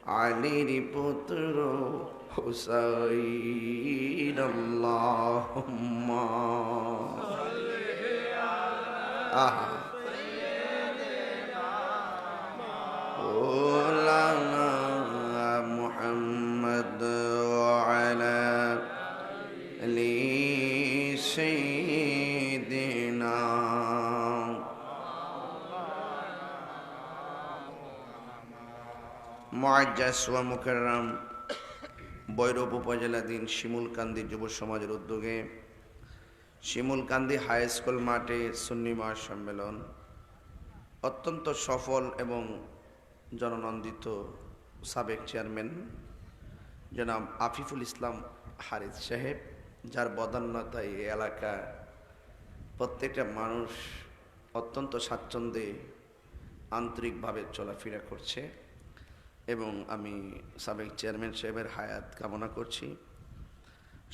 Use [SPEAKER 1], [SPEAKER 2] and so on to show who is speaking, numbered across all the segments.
[SPEAKER 1] আলীর পুত্র হুসাইন আল্লাহুম্মা আহা ওলানা মুহাম্মদ ওয়ালা আলি সাইয়্যিদিনা। মুআজ্জাজ ওয়া মুকাররম ভৈরব উপজেলাধীন শিমুলকান্দি যুব সমাজের উদ্যোগে শিমুলকান্দি হাই স্কুল মাঠে সুন্নি মহাসম্মেলন অত্যন্ত সফল এবং জননন্দিত সাবেক চেয়ারম্যান জনাব আফিফুল ইসলাম হারিস সাহেব, যার বদান্যতায় এই এলাকা প্রত্যেকটা মানুষ অত্যন্ত স্বাচ্ছন্দ্যে আন্তরিকভাবে চলাফেরা করছে এবং আমি সাবেক চেয়ারম্যান সাহেবের হায়াত কামনা করছি।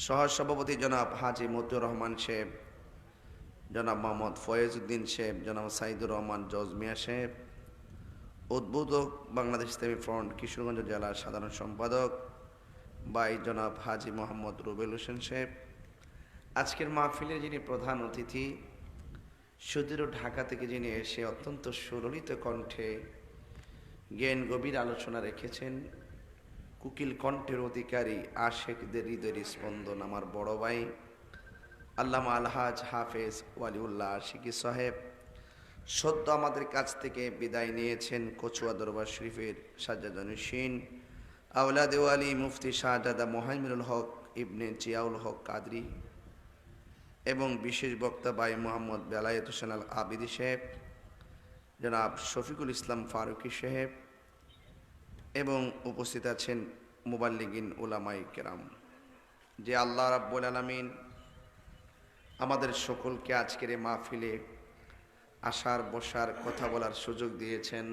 [SPEAKER 1] সহ সভাপতি জনাব হাজি মতিউর রহমান সাহেব, জনাব মোহাম্মদ ফয়েজউদ্দিন সাহেব, জনাব সাইদুর রহমান জজ মিয়া সাহেব, উদ্বোধক বাংলাদেশ ইসলামী ফ্রন্ট কিশোরগঞ্জ জেলার সাধারণ সম্পাদক ভাই জনাব হাজি মোহাম্মদ রুবেল হোসেন সাহেব, আজকের মাহফিলের যিনি প্রধান অতিথি, সুদূর ঢাকা থেকে যিনি এসে অত্যন্ত সুললিত কণ্ঠে জ্ঞান গভীর আলোচনা রেখেছেন, কুকিল কণ্ঠের অধিকারী আশেকদের হৃদয়ের স্পন্দন আমার বড় ভাই আল্লামা আলহাজ হাফেজ ওয়ালিউল্লাহ আশিকি সাহেব, সদ্য আমাদের কাছ থেকে বিদায় নিয়েছেন কচুয়া দরবার শরীফের সাজ্জাদানুশীন আওলাদে ওয়ালি মুফতি শাহজাদা মোহাইমিনুল হক ইবনে জিয়াউল হক কাদরি এবং বিশেষ বক্তা ভাই মোহাম্মদ বেলায়েত হোসেন আল আবিদি সাহেব, জনাব শফিকুল ইসলাম ফারুকি সাহেব এবং উপস্থিত আছেন মুবাল্লিগিন উলামাই কেরাম। যে আল্লাহ রাব্বুল আলামিন আমাদের সকলকে আজকের এই মাহফিলে আসার বসার কথা বলার সুযোগ দিয়েছেন,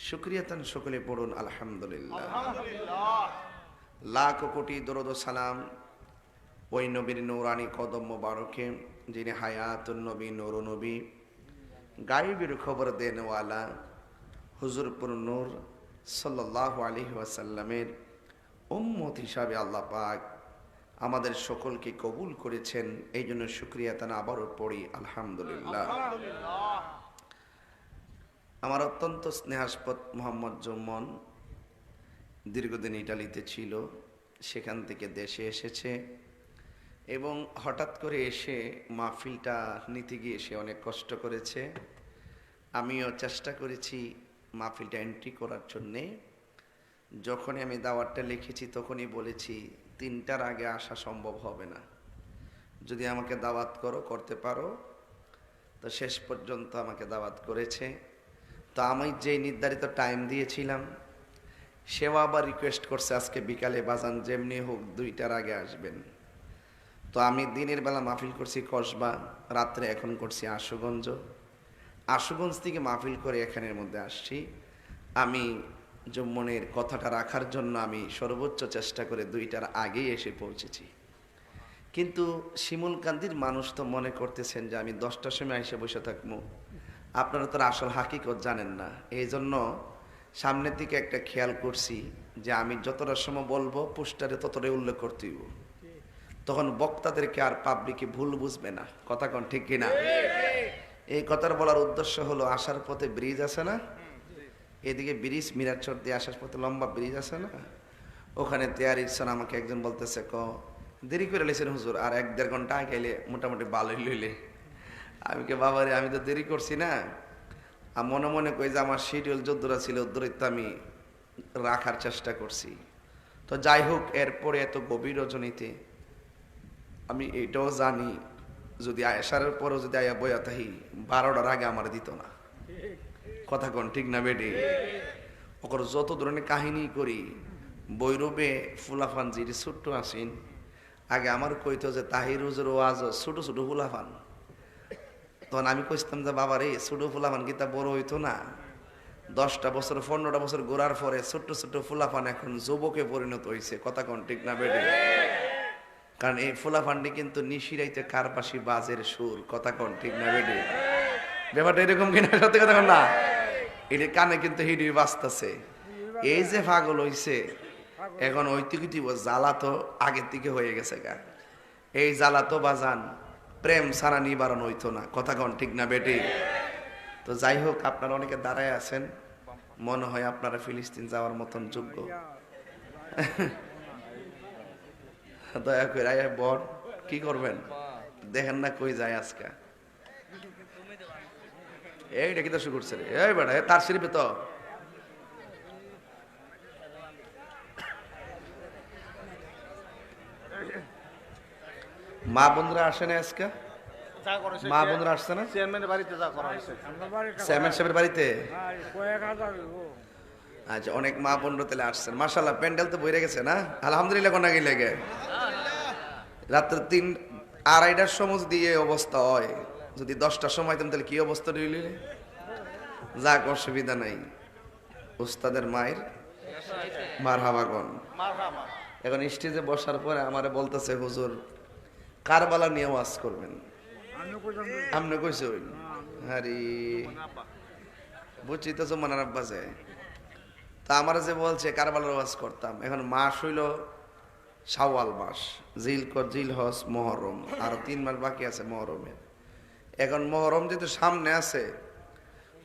[SPEAKER 1] শুকরিয়াতান সকলে পড়ুন আলহামদুলিল্লাহ। লাখ কোটি দরুদ ও সালাম ওই নবীর নূরানি কদম মোবারকে যিনি হায়াতুন নবী নূর নবী গায়েবের খবর দেনওয়ালা হুজুরপুর নূর সাল্লাল্লাহু আলাইহি ওয়াসাল্লামের উম্মত হিসাবে আল্লাহ পাক আমাদের সকলকে কবুল করেছেন, এই জন্য শুকরিয়া তানা আবারও পড়ি আলহামদুলিল্লাহ। আমার অত্যন্ত স্নেহাস্পদ মোহাম্মদ জুম্মন দীর্ঘদিন ইটালিতে ছিল, সেখান থেকে দেশে এসেছে এবং হঠাৎ করে এসে মাহফিলটা নিতে গিয়ে সে অনেক কষ্ট করেছে। আমিও চেষ্টা করেছি মাহফিলটা এন্ট্রি করার জন্যে। যখনই আমি দাওয়াতটা লিখেছি তখনই বলেছি 3টার আগে আসা সম্ভব হবে না, যদি আমাকে দাওয়াত করতে পারো। তো শেষ পর্যন্ত আমাকে দাওয়াত করেছে। তো আমি যে নির্ধারিত টাইম দিয়েছিলাম সেও আবার রিকোয়েস্ট করছে আজকে বিকালে বাজান যেমনি হোক 2টার আগে আসবেন। তো আমি দিনের বেলা মাহফিল করছি কসবা, রাত্রে এখন করছি আশুগঞ্জ। আশুগঞ্জ থেকে মাহফিল করে এখানের মধ্যে আসছি। আমি জুম্মনের কথাটা রাখার জন্য আমি সর্বোচ্চ চেষ্টা করে 2টার আগেই এসে পৌঁছেছি। কিন্তু শিমুলকান্দির মানুষ তো মনে করতেছেন যে আমি 10টার সময় এসে বসে থাকবো। আপনারা তো আসল হাকিকত জানেন না, এই জন্য সামনের দিকে একটা খেয়াল করছি যে আমি যতটা সময় বলবো পোস্টারে ততটাই উল্লেখ করতেই, তখন বক্তাদেরকে আর পাবলিকে ভুল বুঝবে না। কথা কোন ঠিক কিনা? এই কথার বলার উদ্দেশ্য হলো আসার পথে ব্রিজ আছে না, এদিকে ব্রিজ মিরাচর দিয়ে আসার পথে লম্বা ব্রিজ আছে না, ওখানে তৈয়ারির সন আমাকে একজন বলতেছে দেরি করে লেছেন হুজুর, আর 1-1.5 ঘন্টা গেলে মোটামুটি ভালোই লইলে। আমি কে বাবারে আমি তো দেরি করছি না, মনে মনে কই যে আমার শিডিউল যদ্দুরা ছিল ওদ্দুরই তো আমি রাখার চেষ্টা করছি। তো যাই হোক, এরপরে এত গভীর রজনীতে আমি এটাও জানি যদি আসার পরও যদি আয়া বইয়া তাহি 12টার আগে আমার দিত না। কথা কোন ঠিক না বেডি? ওর যত ধরনের কাহিনী করি বৈরবে ফুলাফান যিনি ছোট্ট আসেন আগে আমার কইতো যে তাহির হুজুর ওয়াজ ছোট ছোট ফুলাফান, তখন আমি কইতাম যে বাবা রে ছোট ফুলাফান কি তা বড় হইতো না? 10টা বছর 15টা বছর ঘোরার পরে ছোট্ট ছোট্ট ফুলাফান এখন যুবকে পরিণত হয়েছে। কথা কোন ঠিক না বেডি? কারণ এই ফুলাফান্ডি কিন্তু নিশিরাইতে কারপাশি বাজের সুর। কথা কোন ঠিক না বেডি? ব্যাপারটা এরকম কিনা? সত্যি কথা না, এর কানে কিন্তু হিডি বাজতেছে। এই যে পাগল হইছে এখন ঐতিহ্য জ্বালা তো আগের থেকে হয়ে গেছে গা। এই জ্বালা তো বাজান প্রেম ছাড়া নিবারণ হইতো না, কথা কন ঠিক না বেটি? তো যাই হোক, আপনারা অনেকে দাঁড়ায় আছেন, মনে হয় আপনারা ফিলিস্তিন যাওয়ার মতন যোগ্য। দয়া করে আয় বর, কি করবেন দেখেন না কই যায় আজকে। এইটা কি তো শুরু করছে রে, এই বেটা তার শরীফে তো মা বন্ধুরা আসে না আজকে, মা বন্ধুরা আসছে না চেয়ারম্যানের বাড়িতে, যা করা হয়েছে চেয়ারম্যান সাহেবের বাড়িতে। আচ্ছা, অনেক মা বন্ধু তাহলে আসছেন, মাশাআল্লাহ। প্যান্ডেল তো বইরে গেছে না, আলহামদুলিল্লাহ। কোনা গেলে গে রাত্রে 3-2:30টার সময় দিয়ে অবস্থা হয়, যদি 10টার সময় তাহলে কি অবস্থা রইলি? যাক, অসুবিধা নাই, উস্তাদের মায়ের মারহাবাগন। এখন স্টেজে বসার পরে আমারে বলতেছে, হুজুর কারবালা নিয়ে ওয়াজ করবেন। আপনি কইছে ওই আরে বুঝছি তো জমানার আব্বা যায়। তা আমার যে বলছে কারবালার ওয়াজ করতাম। এখন মাস হইল শাওয়াল মাস, জিল হজ মহরম, আর 3 মাস বাকি আছে মহরমের। এখন মহরম যেহেতু সামনে আছে,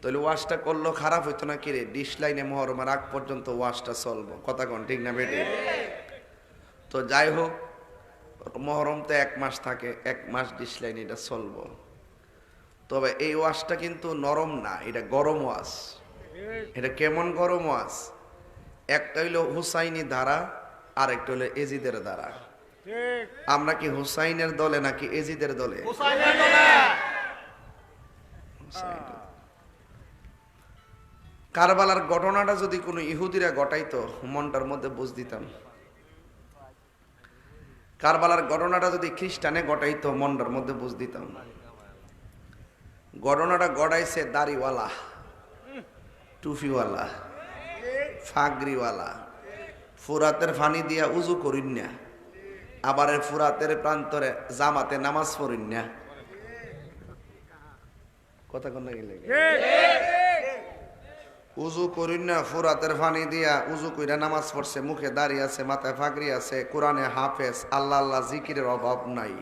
[SPEAKER 1] তাহলে ওয়াজটা করলো খারাপ হইতো না কিরে? ডিশ লাইনে মহরমের আগ পর্যন্ত ওয়াজটা চলবো, কথা কন ঠিক না বেটি? তো যাই হোক, মহরম তো 1 মাস থাকে, 1 মাস ডিশ লাইনে এটা চলবো। তবে এই ওয়াজটা কিন্তু নরম না, এটা গরম ওয়াজ। এটা কেমন গরম ওয়াজ? একটা হইলো হুসাইনি ধারা, আর একটা হলো এজিদের ধারা। আমরা কি হুসাইনের দলে নাকি এজিদের দলে? কারবালার ঘটনাটা যদি কোনো ইহুদিরা ঘটাইতো, মনটার মধ্যে বুঝ দিতাম। কারবালার ঘটনাটা যদি খ্রিস্টানে ঘটাইতো, মনটার মধ্যে বুঝ দিতাম। ঘটনাটা গড়াইছে দাড়িওয়ালা, টুফিওয়ালা, ফাগরিওয়ালা, ফুরাতের ফানি দিয়া উজু করিন না, আবার ফুরাতের প্রান্তরে জামাতে নামাজ পড়িন না, কথা কন না গেলে উজু করিন না, ফুরাতের ফানি দিয়া উজু কইরা নামাজ পড়ছে, মুখে দাঁড়িয়ে আছে, মাথায় ফাগরি আছে, কোরআনে হাফেজ, আল্লাহ আল্লাহ জিকিরের অভাব নাই।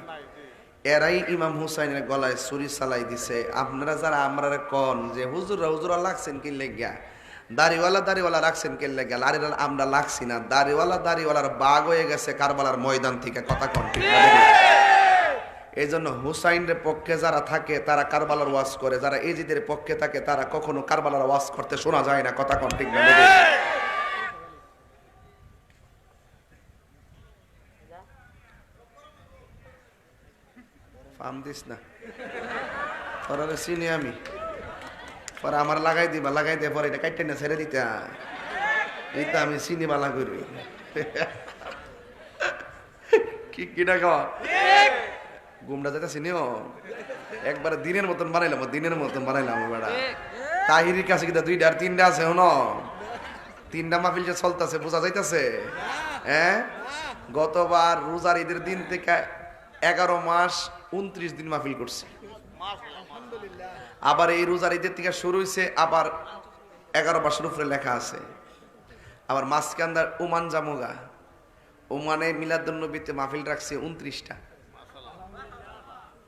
[SPEAKER 1] এরাই ইমাম হুসাইনের গলায় ছুরি চালাই দিছে। আপনারা যারা আমরা কন যে হুজুরা লাগছেন কি লেগা, দাড়িওয়ালা রাখছেন কে লেগা, আরে আমরা লাগছি না, দাড়িওয়ালার বাঘ হয়ে গেছে কারবালার ময়দান থেকে, কথা কন ঠিক না? এই জন্য হুসাইনের পক্ষে যারা থাকে তারা কারবালার ওয়াজ করে, যারা এজিদের পক্ষে থাকে তারা কখনো কারবালার ওয়াজ করতে শোনা যায় না, কথা কন ঠিক না? ফাম দিস না, তোরা চিনি আমি, পরে আমার লাগাই দিয়ে পরে এটা কাটতে না ছেড়ে দিতে, এইটা আমি চিনি বালা করি। কিটা খাওয়া গুমটা যেটা চিনিও একবার দিনের মতন বানাইলাম বেড়া। তাহিরির কাছে কিন্তু 2টা আর 3টা আছে, হনো 3টা মাহফিল যে চলতেছে বোঝা যাইতেছে। হ্যাঁ, গতবার রোজার ঈদের দিন থেকে 11 মাস 29 দিন মাহফিল করছে। আবার এই রোজার ঈদের থেকে শুরু হয়েছে, আবার 11 মাসের উপরে লেখা আছে। আবার মাঝখানদার ওমান জামুগা, ওমানে মিলাদুন্নবীতে মাহফিল রাখছে 29টা।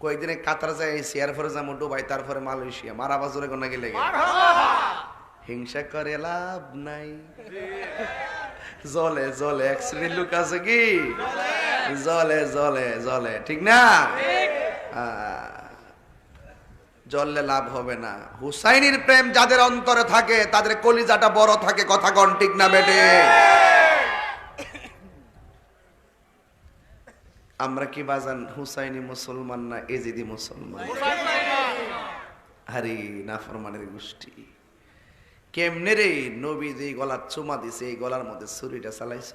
[SPEAKER 1] কয়েকদিনে কাতার যায়, এরপরে যাবো দুবাই, তারপরে মালয়েশিয়া। মারা বাজরে কোনা গেলে হিংসা করে লাভ নাই, জলে জলে এক শ্রেণীর লোক আছে কি জলে জলে জলে, ঠিক না? জ্বললে লাভ হবে না। হুসাইনের প্রেম যাদের অন্তরে থাকে তাদের কলিজাটা বড় থাকে, কথা কন ঠিক না বেটে? আমরা কি বাজান হুসাইনি মুসলমান না এজিদি মুসলমান? আরে নাফরমানের গোষ্ঠী, কেমনে রে নবী যে গলার চুমা দিছে এই গলার মধ্যে ছুরিটা চালাইছ?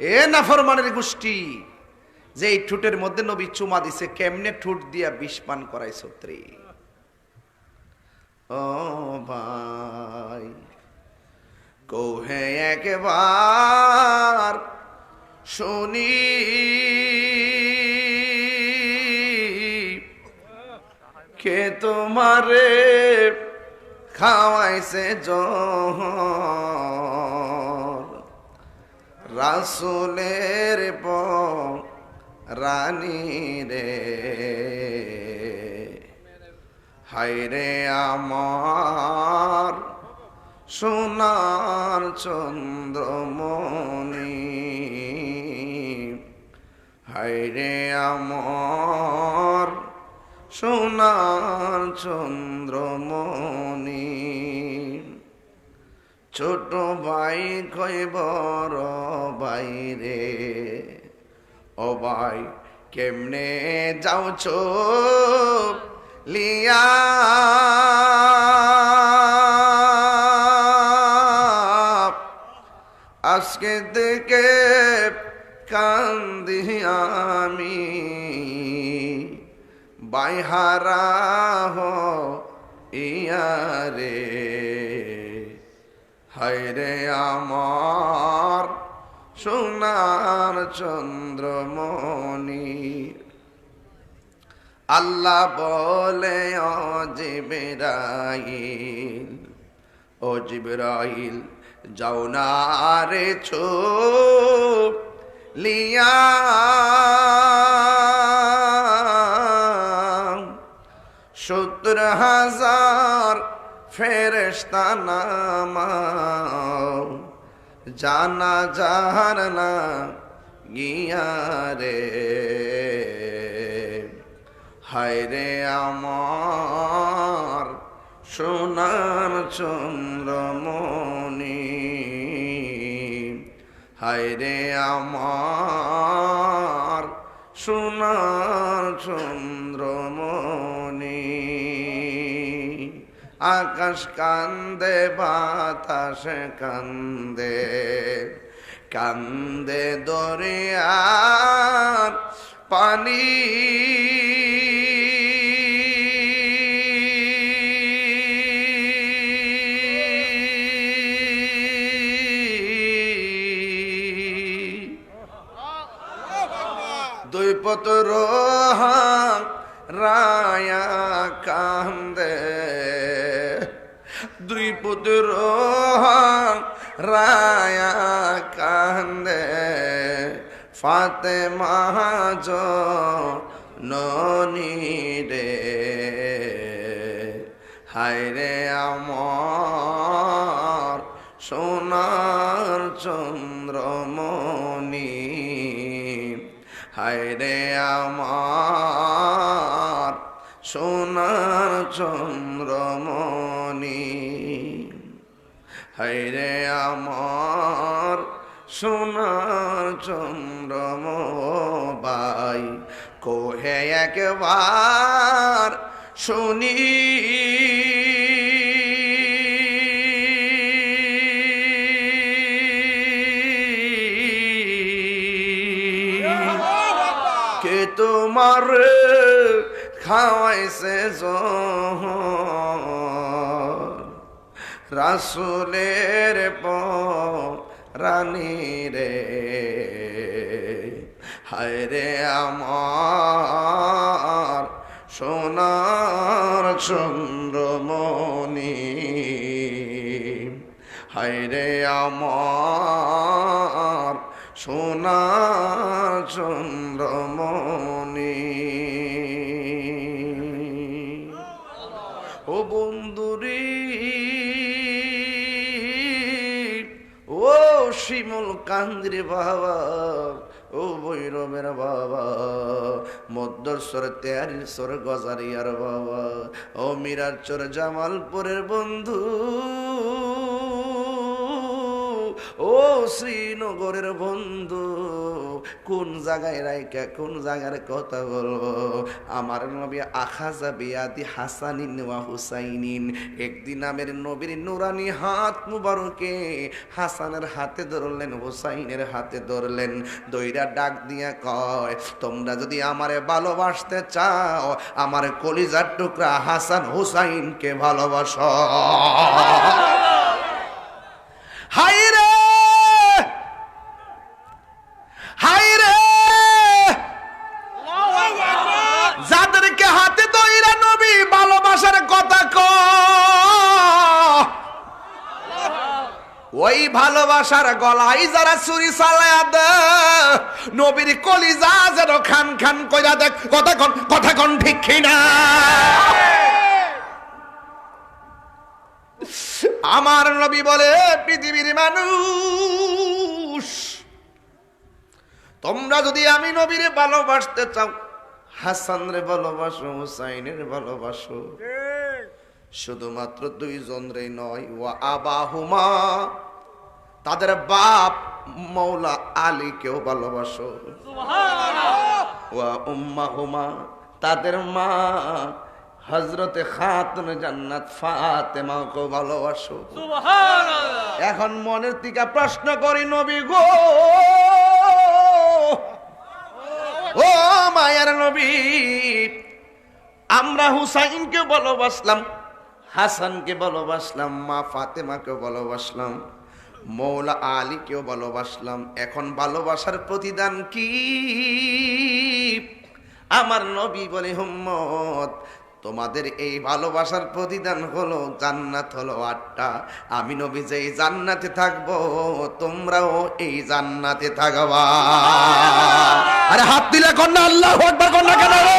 [SPEAKER 1] এ নাফরমানের গোষ্ঠী, যে এই ঠুটের মধ্যে নবী চুমা দিছে, কেমনে ঠুট দিয়া বিষ পান করাইছ রে? ও ভাই কোহে একবার শুনি, কে তোমারে খাওয়াইছে জহর রাসূলের রানী রে হায়রে আমার সোনার চন্দ্রমণি হায়রে আমার সোনার চন্দ্রমণি ছোট ভাই কই বড় বাইরে ও ভাই কেমনে যাও চোখ লিয়া আজকে থেকে কান্দি আমি বাইহারা ইয়ারে হায়রে আমার সোনার চন্দ্রমণি আল্লাহ বলে ও জিবরাইল যাও না রে চোখ লিয়া 70,000 ফেরেশতা নামাও জানা জাহার না গিয়া রে হায়রে আমার সোনার চন্দ্রমণি হায়রে আমার সোনার চন্দ্রমণি আকাশ কান্দে বাতাস কান্দে কান্দে দরিয়ার পানি দুই পত্র রায়া কান্দে দুই পুত্র রায়া কান্দে ফাতেমা জননী রে হায়রে আমার সোনার চন্দ্রমণি হায়রে আমার সোনার চন্দ্রমণি হায়রে আমার সোনার চন্দ্রমবাই কোহে একবার শুনি কে তোমার খাওয়াইছে জহর রাসূলের রানী রে হায়রে আমার সোনার চন্দ্রমণি হায়রে আমার সোনার চন্দ্রমণি ও বন্ধুরি ও শিমুল কান্দির বাবা ও ভৈরবের বাবা মধ্যস্বর তেয়ারির স্বর গজারিয়ার বাবা ও মিরার চর জামালপুরের বন্ধু ও শ্রীনগরের বন্ধু কোন জায়গায় রাইকা কোন জায়গার কথা বলবো আমার নবী আখাজা বিয়াদি হাসানিন ওয়া হুসাইনিন একদিন আমের নবীর নুরানি হাত মুবারকে হাসানের হাতে ধরলেন হুসাইনের হাতে ধরলেন দইরা ডাক দিয়া কয় তোমরা যদি আমারে ভালোবাসতে চাও আমার কলিজার টুকরা হাসান হুসাইনকে ভালোবাসো হায়রে হায়রে যাদেরকে হাতে ধইরা নবী ভালোবাসার কথা কয় ভালোবাসার গলায় যারা ছুরি চালায়া দে, নবীর কলিজা যেন খান খান কইরা দেখ। কথা কোন ঠিক কিনা? আমার নবী বলে, পৃথিবীর মানুষ, তোমরা যদি আমি নবীরে ভালোবাসতে চাও, হাসান রে ভালোবাসো, হুসাইনের ভালোবাসো। শুধুমাত্র দুইজন রে নয়, ওয়া আবাহুমা, তাদের বাপ মৌলা আলীকেও ভালোবাসো। ওয়া উম্মাহুমা, তাদের মা হযরতে খাতুন জান্নাত ফাতেমাকেও ভালোবাসো। এখন মনের থেকে প্রশ্ন করি, নবী গো, ও মায়ার নবী, আমরা হুসাইনকে ভালোবাসলাম, হাসানকে ভালোবাসলাম, মা ফাতেমাকেও ভালোবাসলাম, মৌলা আলীকেও ভালোবাসলাম। এখন ভালোবাসার প্রতিদান কি? আমার নবী বলে, উম্মত, তোমাদের এই ভালোবাসার প্রতিদান হলো জান্নাত, হলো 8টা। আমি নবী যেই জান্নাতে থাকবো, তোমরাও এই জান্নাতে থাকবা। আরে হাত দিলে কন্যা আল্লাহু আকবার কন্যা কেন রে?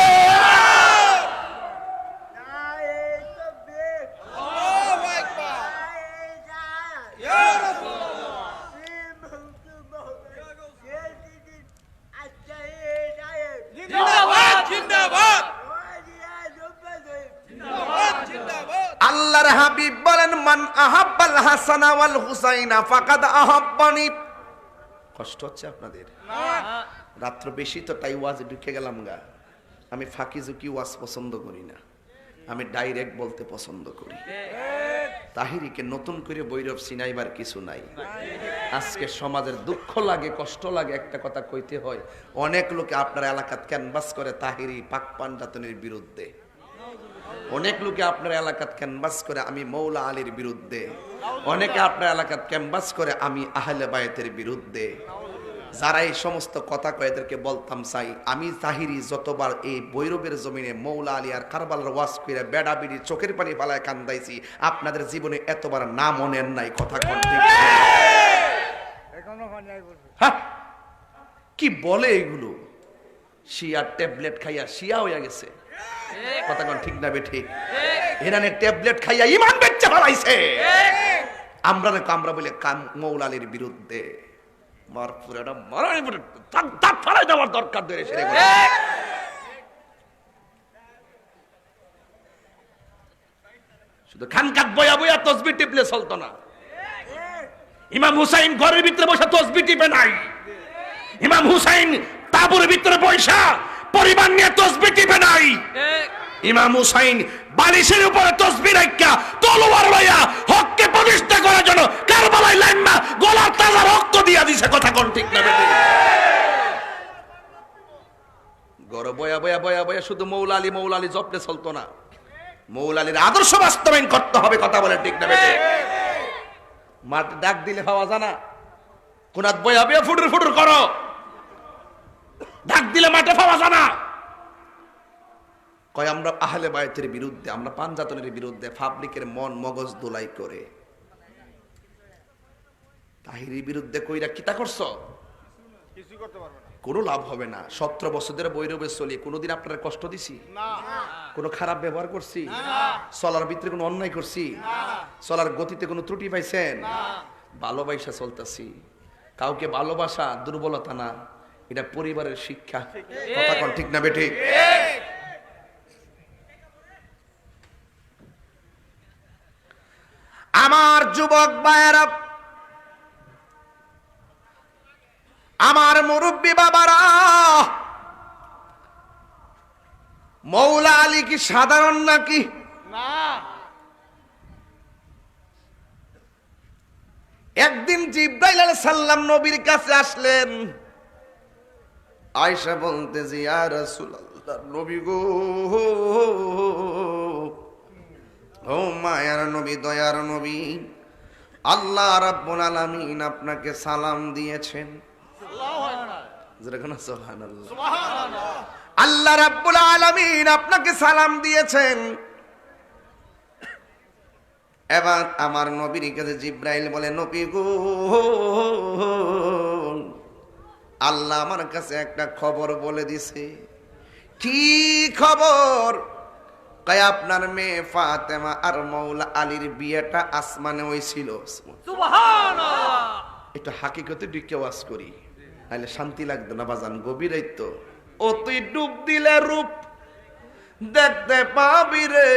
[SPEAKER 1] আল্লাহর হাবিব বলেন, মান আহাব্বাল হাসানা ওয়াল হুসাইনা ফাকাদ আহাব্বানি। কষ্ট হচ্ছে আপনাদের? রাত্র বেশি তো তাই ওয়াজ ঢুকে গেলাম গা। আমি ফাঁকি ঝুঁকি ওয়াজ পছন্দ করি না, আমি ডাইরেক্ট বলতে পছন্দ করি। তাহিরিকে নতুন করে বৈরব সিনাইবার কিছু নাই। আজকে সমাজের দুঃখ লাগে, কষ্ট লাগে, একটা কথা কইতে হয়। অনেক লোকে আপনার এলাকাত ক্যানভাস করে তাহিরি পাক পাঞ্জাতনের বিরুদ্ধে, অনেক লোকে আপনার এলাকাত ক্যানভাস করে আমি মৌলা আলীর বিরুদ্ধে, অনেকে আপনার এলাকাত ক্যানভাস করে আমি আহলে বায়তের বিরুদ্ধে। যারা এই সমস্ত কথা কয় এদেরকে বলতাম চাই, আমি তাহিরি যতবার এই বৈরবের জমিনে মৌলা আলী আর কারবালার ওয়াজ করে বেড়া বিড়ি চোখের পানি ফালায় কান্দাইছি, আপনাদের জীবনে এতবার নাম মনের নাই। কথা কোন ঠিক? কি বলে এগুলো? শিয়ার ট্যাবলেট খাইয়া শিয়া হইয়া গেছে। কথা কোন ঠিক না? ঠিক। ইরানের ট্যাবলেট খাইয়া ইমান বেচে ফেলাইছে। আমরা বলে মৌলা আলীর বিরুদ্ধে দরকার। শুধু খানকাত বয়া বয়া তসবি টিপলে চলতো না। ইমাম হুসাইন ঘরের ভিতরে বসে তসবি টিপে নাই। ইমাম হুসাইন তাঁবুর ভিতরে বসা পরিবার নিয়ে তসবি টিপে নাই। ইমাম হুসাইন বালিশের উপরে তসবি রাখা তলোয়ার লইয়া হককে প্রতিষ্ঠা করার জন্য কারবালায় লাইম্মা গলার তাজা রক্ত দিয়া দিছে। কথা কোন ঠিক না? গড় বয়া বয়া বয়া বয়া শুধু মৌলা আলী জপলে চলতো না। মৌলা আলীর আদর্শ বাস্তবায়ন করতে হবে। কথা বলে ঠিক না? মাঠ ডাক দিলে পাওয়া জানা, কোনাত বয়া বয়া ফুটুর ফুটুর করো, ডাক দিলে মাঠে পাওয়া জানা। কয় আমরা আহলে বায়তের বিরুদ্ধে, আমরা পাঞ্জাতনের বিরুদ্ধে, পাবলিকের মন মগজ দোলাই করে। তাহিরির বিরুদ্ধে কইরা কিতা করছো? কিছু করতে পারবে না, কোনো লাভ হবে না। 17 বছর ধরে বৈরবে চলি, কোনোদিন আপনারা কষ্ট দিছি? না। কোনো খারাপ ব্যবহার করছি? না। চলার ভিতরে কোনো অন্যায় করছি? না। চলার গতিতে কোনো ত্রুটি পাইছেন? না। ভালোবাসা চলতেছি। কাউকে ভালোবাসা দুর্বলতা না, এটা পরিবারের শিক্ষা। কথা কোন ঠিক না বেঠিক? আমার যুবক ভাইয়েরা, আমার মুরব্বী বাবারা, মৌলা আলী কি সাধারণ নাকি? না। একদিন জিবরাইল আলাইহিস সালাম নবীর কাছে আসলেন। আয়েশা বলতেছে, ইয়া রাসূলুল্লাহ, নবী গো, ও মায়ার নবী, দয়ার নবী, আল্লাহ রাব্বুল আলামিন আপনাকে সালাম দিয়েছেন। আল্লাহ রাব্বুল আলামিন আপনাকে সালাম দিয়েছেন। এবার আমার নবীর কাছে জিব্রাইল বলে, নবী গো, আল্লাহ আমার কাছে একটা খবর বলে দিছে। কি খবর? কয় আপনার মেয়ে ফাতেমা আর মৌলা আলীর বিয়েটা আসমানে হয়েছিল। সুবহানাল্লাহ। একটু হাকিকতে ডিকে ওয়াজ করি, নাহলে শান্তি লাগবে না বাজান, গভীরাইত। ও তুই ডুব দিলে রূপ দেখতে পাবি রে।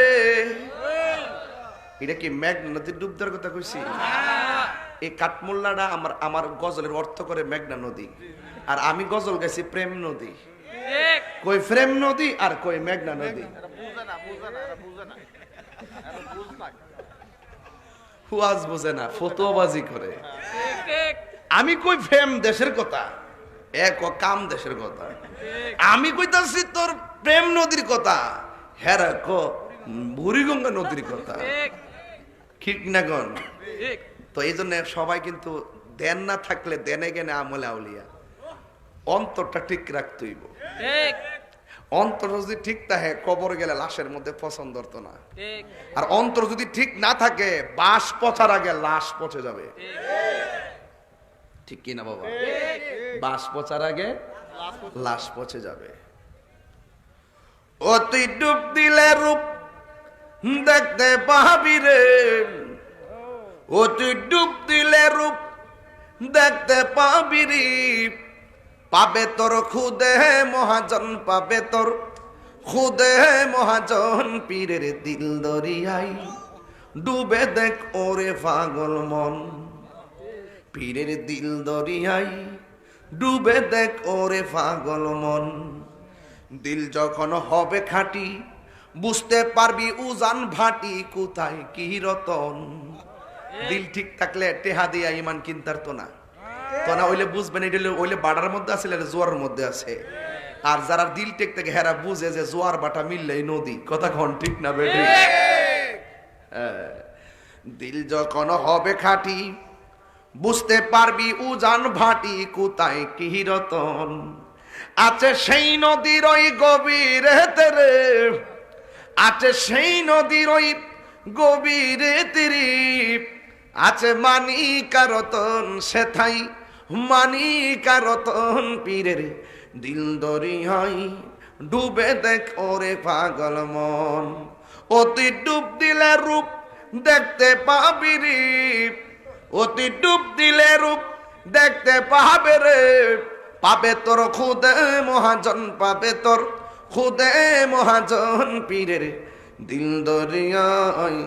[SPEAKER 1] এটা কি মেঘনা নদীর ডুব দেওয়ার কথা কইছি? এই কাঠমোল্লাটা আমার গজলের অর্থ করে মেঘনা নদী, আর আমি গজল গাইছি প্রেম নদী। কই প্রেম নদী আর কই মেঘনা নদী। হুয়াজ বোঝে না, ফতোয়াবাজি করে। আমি কই প্রেম দেশের কথা, এক কাম দেশের কথা। আমি কইতাছি তোর প্রেম নদীর কথা, হেরা ক বুড়িগঙ্গা নদীর কথা। ঠিক না গন? তো এই জন্য সবাই কিন্তু দেন না থাকলে দেনে গেনে আমলে আউলিয়া। অন্তরটা ঠিক রাখতে হইব। অন্তর যদি ঠিক থাকে, কবর গেলে লাশের মধ্যে পছন্দ হতো না। আর অন্তর যদি ঠিক না থাকে, বাস পচার আগে লাশ পচে যাবে। ঠিক কি না বাবা? বাস পচার আগে লাশ পচে যাবে। ও তুই ডুব দিলে রূপ দেখতে পাবি রে। ও তুই ডুব দিলে রূপ দেখতে পাবি রে। পাবে তোর খুদে মহাজন, পাবে তোর খুদে মহাজন। পীরের দিল দরিয়াই ডুবে দেখ ওরে পাগল মন। পীরের দিল দরিয়াই ডুবে দেখ ওরে পাগল মন। দিল যখন হবে খাঁটি, বুঝতে পারবি উজান ভাটি কোথায় কি রতন। দিল ঠিক থাকলে টেহা দিয়া ইমান কিনতার তো না, তো না ওইলে বুঝবেন এটা ওইলে বাড়ার মধ্যে আছে, জোয়ার মধ্যে আছে। আর যারা দিল টেক থেকে হেরা বুঝে যে জোয়ার বাটা মিললেই নদী। কথা কন ঠিক না বেটি? দিল যখন হবে খাঁটি, বুঝতে পারবি উজান ভাটি কোথায় কি রতন। আছে সেই নদীর ওই গভীরে তেরে, আছে সেই নদীর ওই গভীরে তেরে। আছে মানিকা রতন সেথাই মানিকা রতন। পীরের দিল দরিয়াই ডুবে দেখ ওরে পাগল মন। অতি ডুব দিলে রূপ দেখতে পাবি রে। অতি ডুব দিলে রূপ দেখতে পাবে রে। পাবে তোর খুদে মহাজন, পাবে তোর খুদে মহাজন। পীরের দিল দরিয়াই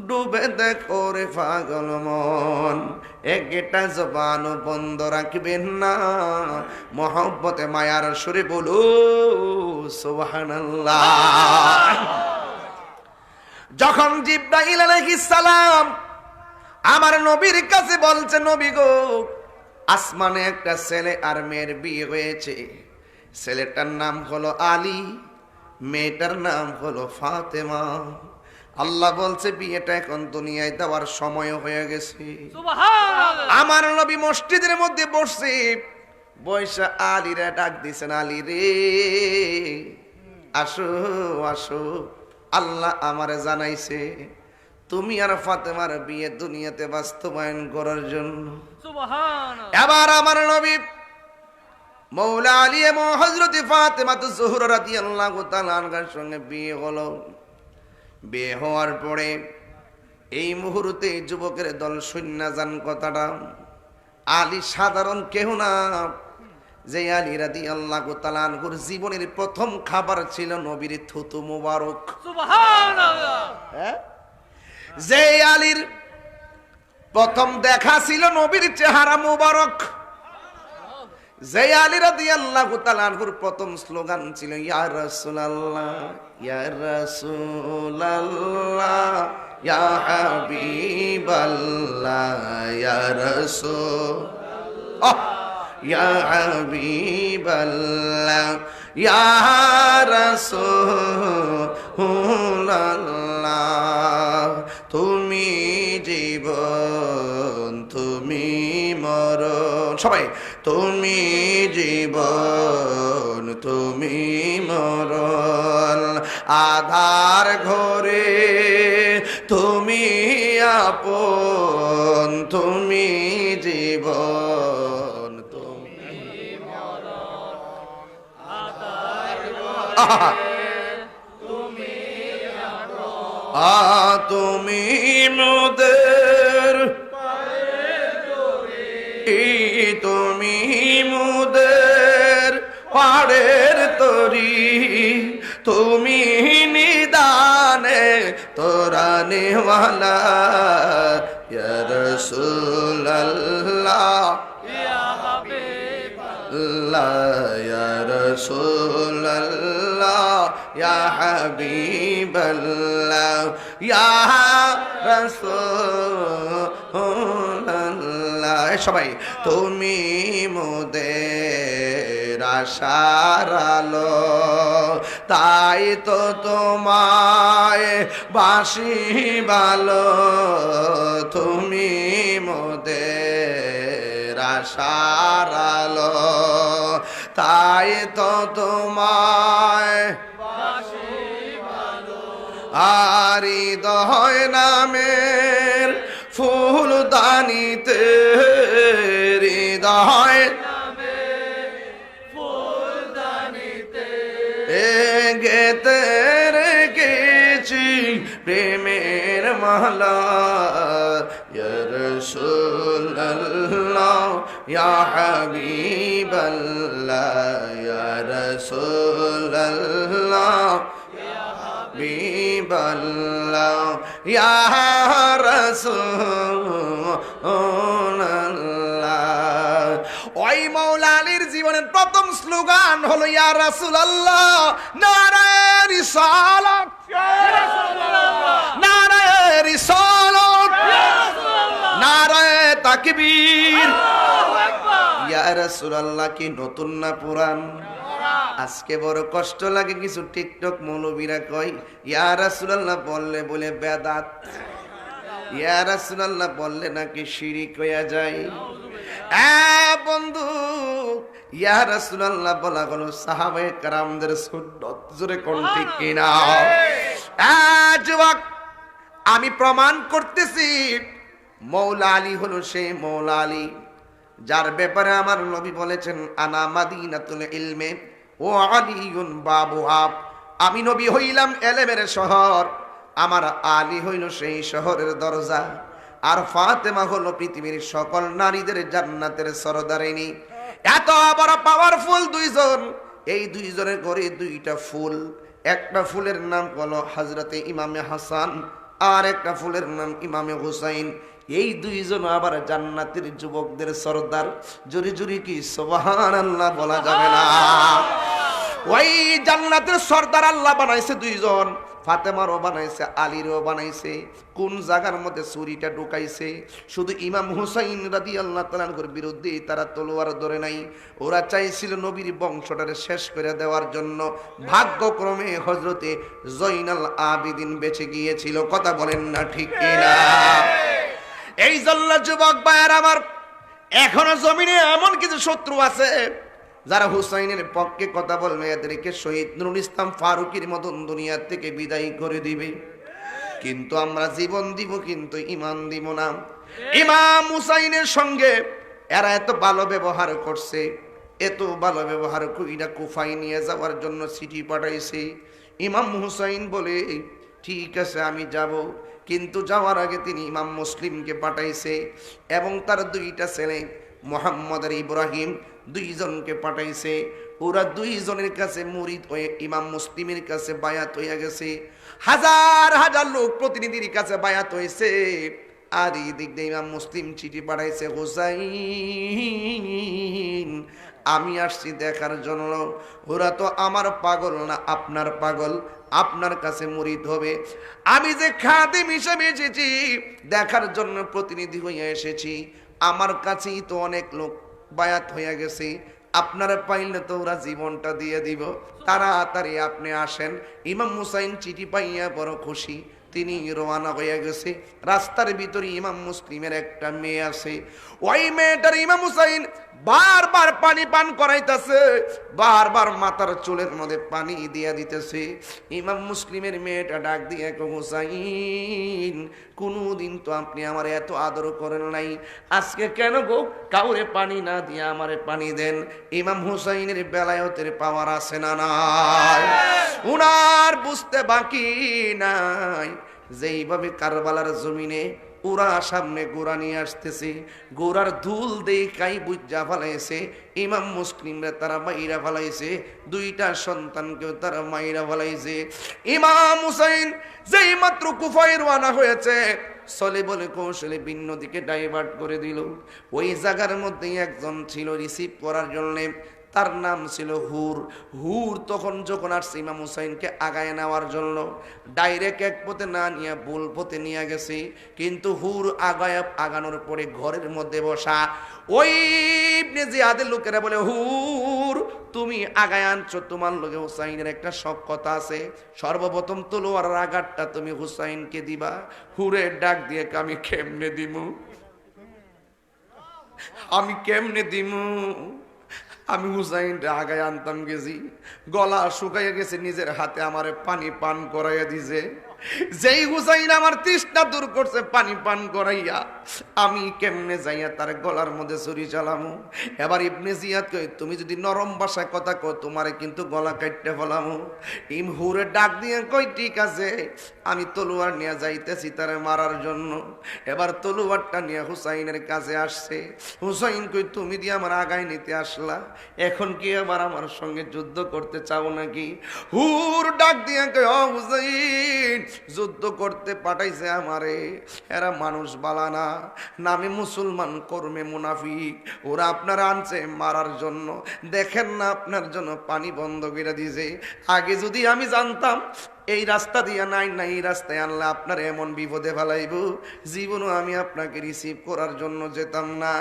[SPEAKER 1] ডুবে দেখো রে পাগল মন। একটা জবান বন্ধ রাখবেন না, মহব্বতে মায়ার সুরে বলো সুবহানাল্লাহ। যখন জিবরাইল আলাইহিস সালাম আমার নবীর কাছে বলছে, নবী গো, আসমানে একটা ছেলে আর মেয়ের বিয়ে হয়েছে। ছেলেটার নাম হলো আলী, মেয়েটার নাম হলো ফাতেমা। আল্লাহ বলছে বিয়েটা এখন দুনিয়ায় দেওয়ার সময় হয়ে গেছে। আমার নবী মসজিদের মধ্যে বসছে, বৈশা আলীরে ডাক দিছেন, আলী রে আসো আসো, আল্লাহ আমারে জানাইছে তুমি আর ফাতেমার বিয়ে দুনিয়াতে বাস্তবায়ন করার জন্য। এবার আমার নবী মৌলা আলী এবং হযরত ফাতেমা জোহরা রাদিয়াল্লাহু তাআলা আনহার সঙ্গে বিয়ে হলো। বিয়ে হওয়ার পরে এই মুহূর্তে যুবকের দল শূন্য যান। কথাটা আলী সাধারণ কেহ না, যে আলী রাদিয়াল্লাহু তাআলা আনহুর জীবনের প্রথম খাবার ছিল নবীর থুতু মুবারক। সুবহানাল্লাহ। যে আলীর প্রথম দেখা ছিল নবীর চেহারা মুবারক। যে আলী রাদিয়াল্লাহু তাআলা আনহুর প্রথম স্লোগান ছিল ইয়া রাসূলুল্লাহ, ইয়া রাসূলুল্লাহ, ইয়া হাবিবাল্লাহ, ইয়া রাসূল, ইয়া হাবিবাল্লাহ, ইয়া রাসূলুল্লাহ। তুমি জীবন, তুমি মরণ। সবাই তুমি জীবন, তুমি মরণ। আধার ঘরে তুমি আপন, তুমি জীবন, তুমি আহা, তুমি মোদের, তুমি মোদের পাড়ের তরি, তুমি নিদানে তোরা নেওয়ালা, ইয়া রাসূলুল্লাহ ইয়া রাসূলুল্লাহ ইয়া হাবিবাল্লাহ ইয়া রাসূলুল্লাহ। সবাই তুমি মোদের আশার আলো, তাই তো তোমায় বাসি ভালো, তুমি মোদের আশার আলো, তাই তো তোমায় আর হৃদয় নামের ফুলদানিতে, হৃদয় গেতে রেখেছি প্রেমের মালা, ইয়া রাসূলুল্লাহ ইয়া হাবিবাল্লাহ ইয়া রাসূলুল্লাহ হাবিবাল্লাহ ইয়া রাসূলুল্লাহ। ওই মাওলা আলীর জীবনের প্রথম স্লোগান হলো ইয়া রাসূলুল্লাহ, নারায়ে রিসালাত, নারায়ে রিসালাত, নারায়ে তাকবীর। ইয়া রাসূলুল্লাহ কি নতুন না পুরান? আজকে বড় কষ্ট লাগে, কিছু টিকটক মৌলবীরা কয় ইয়া রাসূলুল্লাহ বললে বলে বেদাত, ইয়া রাসূলুল্লাহ বললে নাকি শিরিক হয়ে যায়। বন্ধু, ইয়া রাসূলুল্লাহ বলা হলো সাহাবায়ে কেরামদের সুন্নাত, জোরে কোন ঠিক কিনা? যুবক, আমি প্রমাণ করতেছি মৌলা আলী হলো সেই মৌলা আলী যার ব্যাপারে আমার নবী বলেছেন আনা মাদিনাতুল ইলমে ও আলিউন বাবুহা, আমি নবী হইলাম এলেমের শহর, আমার আলী হইল সেই শহরের দরজা, আর ফাতেমা হলো পৃথিবীর সকল নারীদের জান্নাতের সরদারিনী। এত বড় পাওয়ারফুল দুইজন, এই দুইজনের ঘরে দুইটা ফুল, একটা ফুলের নাম হলো হযরতে ইমামে হাসান, আর একটা ফুলের নাম ইমামে হুসাইন। এই দুইজন আবার জান্নাতের যুবকদের সরদার। জোরে জোরে কি সুবহানাল্লাহ বলা যাবে না? ওই জান্নাতের সরদার আল্লাহ বানাইছে দুইজন, ফাতেমারও বানাইছে, আলীরও বানাইছে। কোন জায়গার মধ্যে ছুরিটা ঢুকাইছে? শুধু ইমাম হুসাইন রাদিয়াল্লাহু তাআলার বিরুদ্ধে তারা তলোয়ার ধরে নাই, ওরা চাইছিল নবীর বংশটারে শেষ করে দেওয়ার জন্য। ভাগ্যক্রমে হযরতে জয়নাল আবেদিন বেঁচে গিয়েছিল। কথা বলেন না ঠিক কিনা? এই জল্লা যুবক ভাইয়ের আমার, এখনো জমিনে এমন কিছু শত্রু আছে যারা হুসাইনের পক্ষে কথা বলবে, এদেরকে শহীদ নুরুল ইসলাম ফারুকীর মতন দুনিয়া থেকে বিদায় করে দিবে। কিন্তু আমরা জীবন দিব, কিন্তু ঈমান দিব না। ইমাম হুসাইনের সঙ্গে এরা এত ভালো ব্যবহার করছে, এত ভালো ব্যবহার কইরা কুফায় নিয়ে যাওয়ার জন্য চিঠি পাঠাইছে। ইমাম হুসাইন বলে ঠিক আছে আমি যাব, কিন্তু যাওয়ার আগে তিনি ইমাম মুসলিমকে পাঠাইছে এবং তার দুইটা ছেলে মুহাম্মদ আর ইব্রাহিম দুইজনকে পাঠাইছে। ওরা দুইজনের কাছে মুরিদ হয়ে ইমাম মুসলিমের কাছে বায়াত হইয়া গেছে। হাজার হাজার লোক প্রতিনিধির কাছে বায়াত হয়েছে। আর এই দিক দিয়ে ইমাম মুসলিম চিঠি পাঠাইছে, হুসাইন আমি আসছি দেখার জন্য। ওরা তো আমার পাগল না, আপনার পাগল, আপনার কাছে মুরিদ হবে। আমি যে খাদেম হিসেবে এসেছি, দেখার জন্য প্রতিনিধি হইয়া এসেছি। আমার কাছেই তো অনেক লোক বায়াত হইয়া গেছে, আপনারা পাইলে তো ওরা জীবনটা দিয়ে দিব, তাড়াতাড়ি আপনি আসেন। ইমাম হুসাইন চিঠি পাইয়া বড় খুশি, তিনি রওনা হইয়া গেছে। রাস্তার ভিতরে ইমাম মুসলিমের একটা মেয়ে আছে, ওই মেয়েটার ইমাম হুসাইন বারবার পানি পান করাইতেছে, বারবার মাথার চুলের মধ্যে পানি দিয়া দিতেছে। ইমাম মুসলিমের মেয়েটা ডাক দিয়ে হুসাইন, কোনদিন তো আপনি আমার এত আদর করেন নাই, আজকে কেন গো কাউরে পানি না দিয়ে আমারে পানি দেন? ইমাম হুসাইনের বেলায়তের পাওয়ার আছে না নাই? উনার বুঝতে বাকি নাই যেইভাবে কারবালার জমিনে ওরা সামনে গোড়া নিয়ে আসতেছে, গোড়ার ধুল দেখাই বুঝা ফেলাইছে ইমাম মুসলিমরা, তারা মাইরা ফেলাইছে, দুইটা সন্তানকেও তারা মাইরা ফেলাইছে। ইমাম হুসাইন যেই মাত্র কুফায় রওনা হয়েছে, চলে বলে কৌশলে ভিন্ন দিকে ডাইভার্ট করে দিল। ওই জায়গার মধ্যেই একজন ছিল রিসিভ করার জন্যে, তার নাম ছিল হুর। হুর তখন যখন আসছে ইমাম হুসাইনকে আগায় নেওয়ার জন্য, ডাইরেক্ট এক পথে না নিয়ে ভুল পথে নিয়ে গেছে। কিন্তু হুর আগানোর পরে ঘরের মধ্যে বসা ওই ইবনে জিয়াদের লোকেরা বলে, হুর তুমি আগায় আনছো, তোমার লোকে হুসাইনের একটা শখ কথা আছে, সর্বপ্রথম তলোয়ারের আঘাতটা তুমি হুসাইনকে দিবা। হুরের ডাক দিয়ে আমি কেমনে দিমু, আমি কেমনে দিমু? আমি হুসাইনটা আগায় আনতাম গেছি, গলা শুকাইয়া গেছে, নিজের হাতে আমার পানি পান করাইয়া দিছে। যেই হুসাইন আমার তৃষ্ণা দূর করছে পানি পান করাইয়া, আমি কেমনে যাইয়া তার গলার মধ্যে ছুরি চালামু? এবার ইবনে জিয়াদ কই, তুমি যদি নরম ভাষায় কথা কও তোমারে কিন্তু গলা কাটতে ফেলামু। হুরে ডাক দিয়ে কই, ঠিক আছে আমি তলোয়ার নিয়ে যাইতেছি তারে মারার জন্য। এবার তলোয়ারটা নিয়ে হুসাইনের কাছে আসছে। হুসাইন কই, তুমি দিয়ে আমার আগায় নিতে আসলা, এখন কি আবার আমার সঙ্গে যুদ্ধ করতে চাও নাকি? হুর ডাক দিয়ে কই, ও হুসাইন, যুদ্ধ করতে পাঠাইছে আমারে, এরা মানুষ বালানা, নামে মুসলমান কর্মে মুনাফিক, ওরা আপনারা আনছে মারার জন্য। দেখেন না আপনার জন্য পানি বন্ধ করে দিয়েছে, আগে যদি আমি জানতাম এই রাস্তা দিয়া নাই না এই রাস্তায় আনলে আপনার এমন বিপদে ফেলাইব, জীবনও আমি আপনাকে রিসিভ করার জন্য যেতাম না।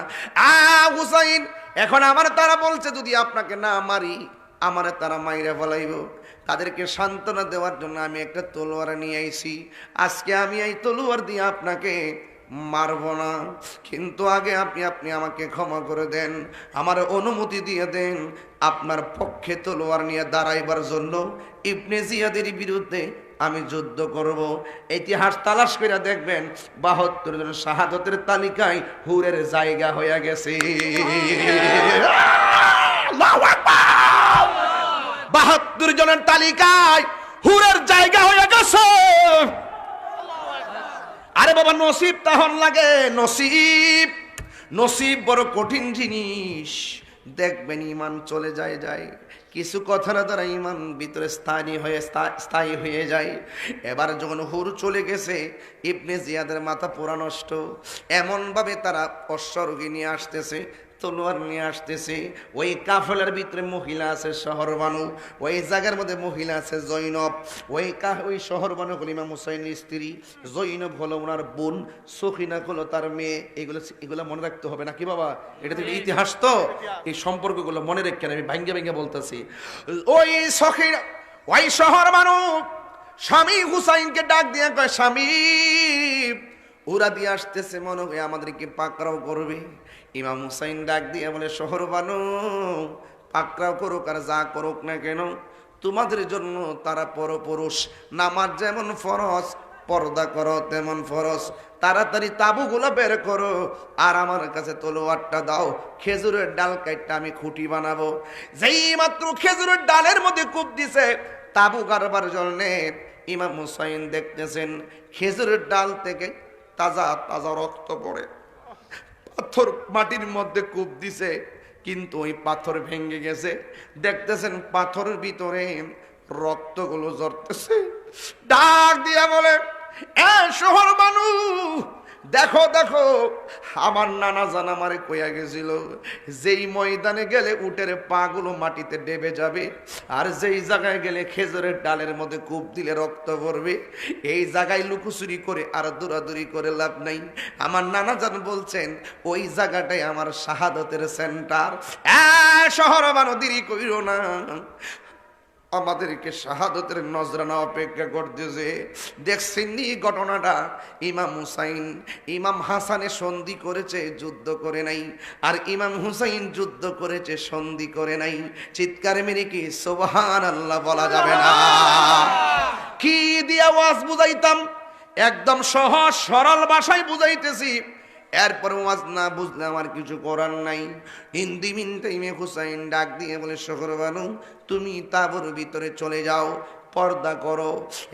[SPEAKER 1] হুসাইন, এখন আমার তারা বলছে যদি আপনাকে না মারি আমারে তারা মাইরা ফেলাইব। তাদেরকে সান্ত্বনা দেওয়ার জন্য আমি একটা তলোয়ার নিয়ে আইছি, আজকে আমি এই তলোয়ার দিয়ে আপনাকে মারব না, কিন্তু আগে আপনি আমাকে ক্ষমা করে দেন, আমার অনুমতি দিয়ে দেন আপনার পক্ষে তলোয়ার নিয়ে দাঁড়াইবার জন্য ইবনে জিয়াদের বিরুদ্ধে আমি যুদ্ধ করব। ইতিহাস তালাশ করে দেখবেন ৭২ জন শাহাদতের তালিকায় হুরের জায়গা হয়ে গেছে। ৭২ জনের তালিকায় হুরের জায়গা হয়ে গেছে। আরে বাবা, নসিব তখন লাগে, নসিব, নসিব বড় কঠিন জিনিস। দেখবেন ইমান চলে যায় কিছু কথার দ্বারা ইমান ভিতরে স্থায়ী হয়ে যায়। এবার যখন হুর চলে গেছে, ইবনে জিয়াদের মাথা পুরা নষ্ট, এমনভাবে তারা অশ্বরোগী নিয়ে আসতেছে, তলোয়ার নিয়ে আসতেছে। ওই কাফেলার ভিতরে মহিলা আছে শহরবানু, ওই জায়গার মধ্যে মহিলা আছে জৈনব। ওই শহরবানু হল ইমাম হুসাইনের স্ত্রী, জৈনব হলো ওনার বোন, সখিনা হলো তার মেয়ে। এগুলো মনে রাখতে হবে নাকি বাবা? এটা তো ইতিহাস, তো এই সম্পর্কগুলো মনে রেখে আমি ভাঙ্গে ভাঙ্গে বলতেছি। ওই সখিনা, ওই শহরবানু স্বামী হুসাইনকে ডাক দিয়ে কয়, স্বামী ওরা দিয়ে আসতেছে, মনে হয় আমাদেরকে পাকড়াও করবে। ইমাম হুসাইন ডাক দিয়ে বলে, শহরবানু পাকড়াও করুক আর যা করুক না কেন, তোমাদের জন্য তারা পরপুরুষ, নামাজ যেমন ফরজ, পর্দা করো তেমন ফরজ। তাড়াতাড়ি তাবুগুলো বের করো আর আমার কাছে তলোয়ারটা দাও, খেজুরের ডাল কাটটা আমি খুঁটি বানাবো। যেই মাত্র খেজুরের ডালের মধ্যে কূপ দিছে তাবু গাড়বার জন্য, ইমাম হুসাইন দেখতেছেন খেজুরের ডাল থেকে তাজা তাজা রক্ত পড়ে। পাথর মাটির মধ্যে কূপ দিছে, কিন্তু ওই পাথর ভেঙে গেছে। দেখতেছেন পাথরের ভিতরে রক্তগুলো ঝরতেছে। ডাক দিয়া বলে, এ শহর মানুষ, দেখো দেখো, আমার নানা জান আমারে কইয়া গেছিল যেই ময়দানে গেলে উটের পা গুলো মাটিতে ডেবে যাবে, আর যেই জায়গায় গেলে খেজুরের ডালের মধ্যে কূপ দিলে রক্ত পড়বে, এই জায়গায় লুকোচুরি করে আর দৌড়াদৌড়ি করে লাভ নাই। আমার নানা জান বলছেন ওই জায়গাটাই আমার শাহাদতের সেন্টার। শহর বানো, দেরি কইরো না। আমাদেরকে শাহাদতের নজরানা অপেক্ষা করতেছে। দেখছেন নি ঘটনাটা? ইমাম হুসাইন ইমাম হাসানে সন্ধি করেছে, যুদ্ধ করে নাই, আর ইমাম হুসাইন যুদ্ধ করেছে, সন্ধি করে নাই। চিৎকার মেরে কি সুবহানাল্লাহ বলা যাবে না? কি দিয়ে ওয়াজ বুঝাইতাম? একদম সহজ সরল ভাষায় বুঝাইতেছি। এরপর ওয়াজ না বুঝলে আমার কিছু করার নাই। হিন্দি মিন টাইমে হুসাইন ডাক দিয়ে বলে, শহর বানু তুমি তাঁবুর ভিতরে চলে যাও, পর্দা করো।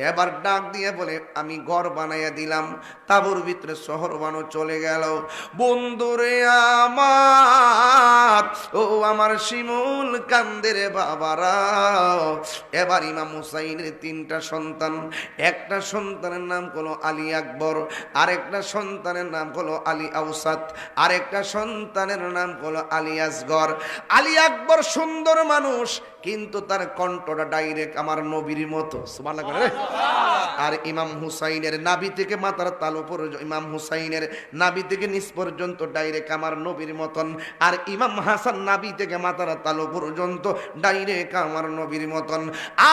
[SPEAKER 1] এবার ডাক দিয়ে বলে, আমি ঘর বানাইয়া দিলাম। তাঁবুর ভিতরে শহর বানু চলে গেল। বন্ধুরে আমার, ও আমার শিমুল কান্দের বাবারা। এবার ইমাম হুসাইনের 3টা সন্তান। একটা সন্তানের নাম হলো আলী আকবর, আরেকটা সন্তানের নাম হলো আলী আউসাত, আরেকটা সন্তানের নাম হলো আলী আসগর। আলী আকবর সুন্দর মানুষ, কিন্তু তার কণ্ঠটা ডাইরেক্ট আমার নবীর মতো। সুবহানাল্লাহ। আর ইমাম হুসাইনের নাভি থেকে মাথার তালু পর্যন্ত, ইমাম হুসাইনের নাভি থেকে নিচ পর্যন্ত ডাইরেক্ট আমার নবীর মতন। আর ইমাম হাসান নাভি থেকে মাথার তালু পর্যন্ত ডাইরেক্ট আমার নবীর মতন।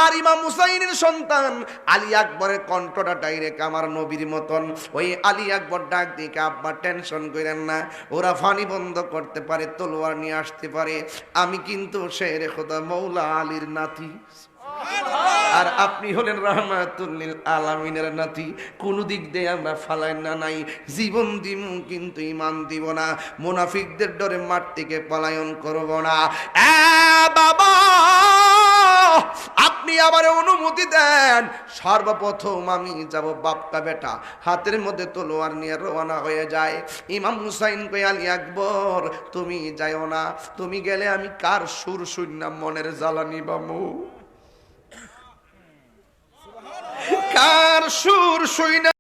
[SPEAKER 1] আর ইমাম হুসাইনের সন্তান আলী আকবরের কণ্ঠটা ডাইরেক্ট আমার নবীর মতন। ওই আলী আকবর ডাক দিকে, আব্বা টেনশন করেন না, ওরা ফানি বন্ধ করতে পারে, তলোয়ার নিয়ে আসতে পারে, আমি কিন্তু শেরে খোদা মৌলা আলীর নাতি, আর আপনি হলেন রাহমাতুল লিল আলামিনের নাতি। কোন দিক দিয়ে আমরা ফালাই না নাই, জীবন দিব কিন্তু ইমান দিব না, মুনাফিকদের ডরে মাঠ থেকে পলায়ন করব না। বাবা, আপনি আবার অনুমতি দেন, সর্বপ্রথম আমি যাব বাপকা বেটা, হাতের মধ্যে তলোয়ার নিয়ে রওনা হয়ে যায়। ইমাম হুসাইন কই, আলী আকবর তুমি যাইও না, তুমি গেলে আমি কার সুর শুনলাম মনের জ্বালানি বামু, কার সুর শুই না